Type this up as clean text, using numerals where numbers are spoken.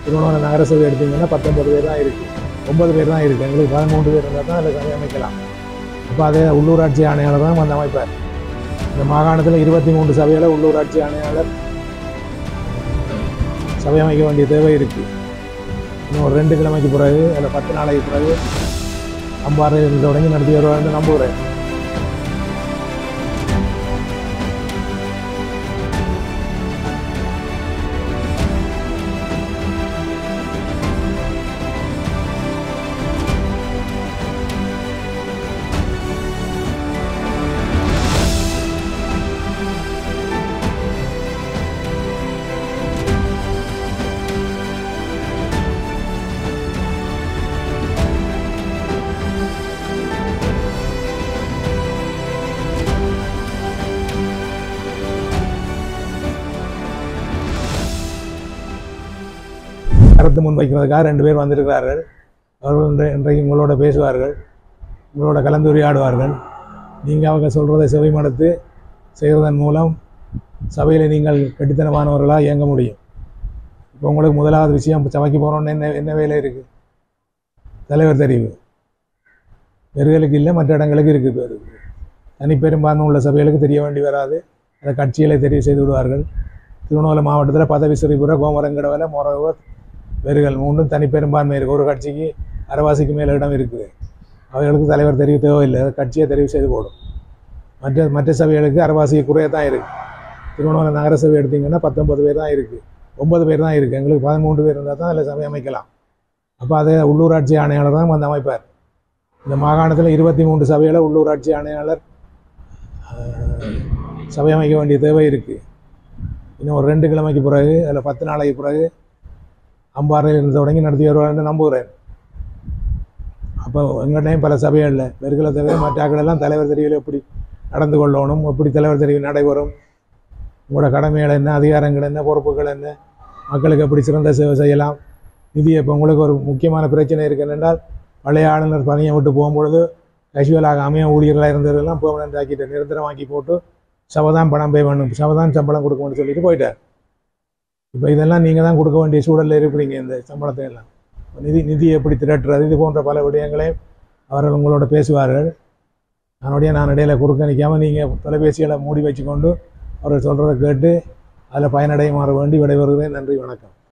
திருவண்ணாமலை நகரசபை எடுத்திங்கன்னா 19 பேர் தான் இருக்குது, 9 பேர் தான் இருக்குது. எங்களுக்கு 13 பேர் இருந்தால் தான் அதில் சபை அமைக்கலாம். அப்போ அதே உள்ளூராட்சி ஆணையாளர் தான் வந்து அமைப்பார். இந்த மாகாணத்தில் 23 சபையில் உள்ளூராட்சி ஆணையாளர் சபை அமைக்க வேண்டிய தேவை இருக்குது. இன்னும் ஒரு 2 கிழமைக்கு பிறகு அதில் 10 நாளைக்கு பிறகு அம்பாறை தொடங்கி நடத்தி வருவார்னு நம்புகிறேன். கருத்து முன்வைக்கிறதுக்காக 2 பேர் வந்திருக்கிறார்கள். அவர்கள் இன்றைக்கு உங்களோட பேசுவார்கள், உங்களோட கலந்துரையாடுவார்கள். நீங்கள் அவங்க சொல்கிறதை செவிமடுத்து செய்கிறதன் மூலம் சபையில் நீங்கள் கட்டித்தனமானவர்களாக இயங்க முடியும். இப்போ உங்களுக்கு முதலாவது விஷயம், சபைக்கு போகிறோன்னு என்ன வேலை இருக்குது? தலைவர் தெரிவு பெருகளுக்கு இல்லை, மற்ற இடங்களுக்கு இருக்குது. தனிப்பெரும்பான்மை உள்ள சபைகளுக்கு தெரிய வேண்டி வராது. அதை கட்சிகளை தெரிவு செய்து விடுவார்கள். திருவண்ணாமலை மாவட்டத்தில் பதவி சிறிபுற, கோமரங்கடவலை, மொரவர், பெருகள் 3 தனிப்பெரும்பான்மை இருக்குது. ஒரு கட்சிக்கு அரைவாசிக்கு மேலே இடம் இருக்குது. அவைகளுக்கு தலைவர் தெரிவு தேவையில்லை, அதை கட்சியை தெரிவு செய்து போடும். மற்ற சபைகளுக்கு அரைவாசிக்கு குறைய தான் இருக்குது. திருவண்ணாமலை நகரசபை எடுத்திங்கன்னா 19 பேர் தான் இருக்குது, 9 பேர் தான் இருக்குது. எங்களுக்கு 13 பேர் இருந்தால் தான் அதில் சபை அமைக்கலாம். அப்போ அதே உள்ளூராட்சி ஆணையாளர் தான் வந்து அமைப்பார். இந்த மாகாணத்தில் 23 சபையில் உள்ளூராட்சி ஆணையாளர் சபை அமைக்க வேண்டிய தேவை இருக்குது. இன்னும் ஒரு 2 கிழமைக்கு பிறகு அதில் 10 நாளைக்கு பிறகு அம்பாறையில் தொடங்கி நடத்தி வருவார்னு நம்புகிறேன். அப்போ எங்கள்கிட்டையும் பல சபைகளில் பெருக்களை தவிர மற்றாக்களெல்லாம் தலைவர் தெரிவில் எப்படி நடந்து கொள்ளணும், எப்படி தலைவர் தெரிவு நடைபெறும், உங்களோட கடமைகள் என்ன, அதிகாரங்கள் என்ன, பொறுப்புகள் என்ன, மக்களுக்கு எப்படி சிறந்த சேவை செய்யலாம், நிதி. இப்போ உங்களுக்கு ஒரு முக்கியமான பிரச்சனை இருக்குது என்றால், பழைய ஆளுநர் பணியை விட்டு போகும்பொழுது கேஷுவலாக அமைய ஊழியர்களாக இருந்ததெல்லாம் பெர்மனன்ட் ஆக்கிட்டு நிரந்தரமாக்கி போட்டு சபதான் பணம் பே பண்ணணும், சபதான் சம்பளம் கொடுக்கணும்னு சொல்லிட்டு போயிட்டார். இப்போ இதெல்லாம் நீங்கள் தான் கொடுக்க வேண்டிய சூழலில் இருக்கிறீங்க. இந்த சம்பளத்தை எல்லாம் நிதி எப்படி திரட்டுறது, இது போன்ற பல விடயங்களையும் அவர்கள் உங்களோட பேசுவார்கள். நான் இடையில குறுக்க நிற்காமல் நீங்கள் தொலைபேசிகளை மூடி வச்சுக்கொண்டு அவர்கள் சொல்கிறத கேட்டு அதில் பயனடைய மாற வேண்டி விடைபெறுகிறேன். நன்றி, வணக்கம்.